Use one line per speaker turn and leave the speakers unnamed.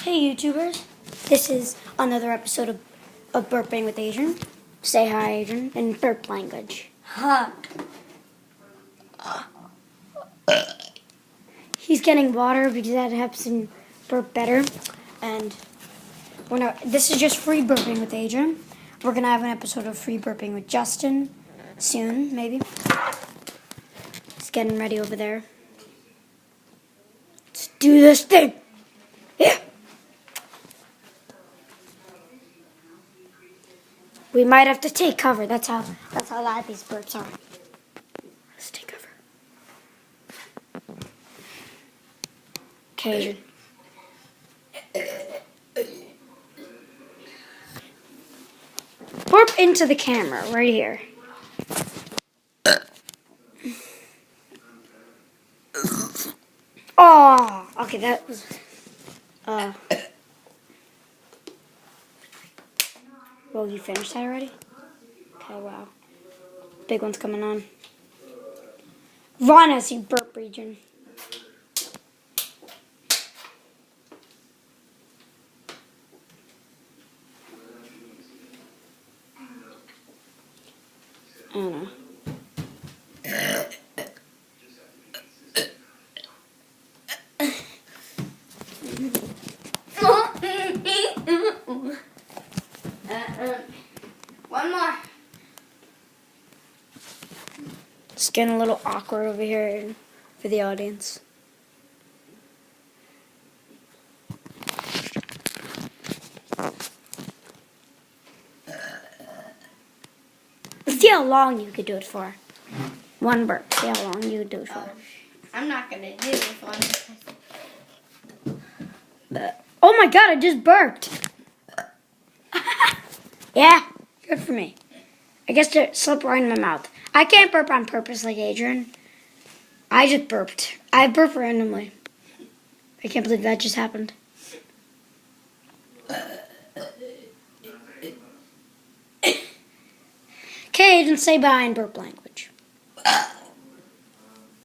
Hey YouTubers, this is another episode of Burping with Adrian. Say hi Adrian in burp language.
Huh.
He's getting water because that helps him burp better. And this is just free burping with Adrian. We're going to have an episode of free burping with Justin soon, maybe. He's getting ready over there. Let's do this thing. Yeah. We might have to take cover. That's how loud these burps are. Let's take cover. Okay. Burp into the camera right here. Oh, okay, that was. Well, you finished that already? Okay, wow. Big one's coming on. Run as you burp, region. I don't know.
One more.
It's getting a little awkward over here for the audience. See how long you could do it for. One burp. See how long you could do it for.
I'm not gonna do this one.
Oh my god, I just burped. Yeah, good for me. I guess it slipped right in my mouth. I can't burp on purpose like Adrian. I just burped. I burped randomly. I can't believe that just happened. Okay, Adrian, say bye in burp language.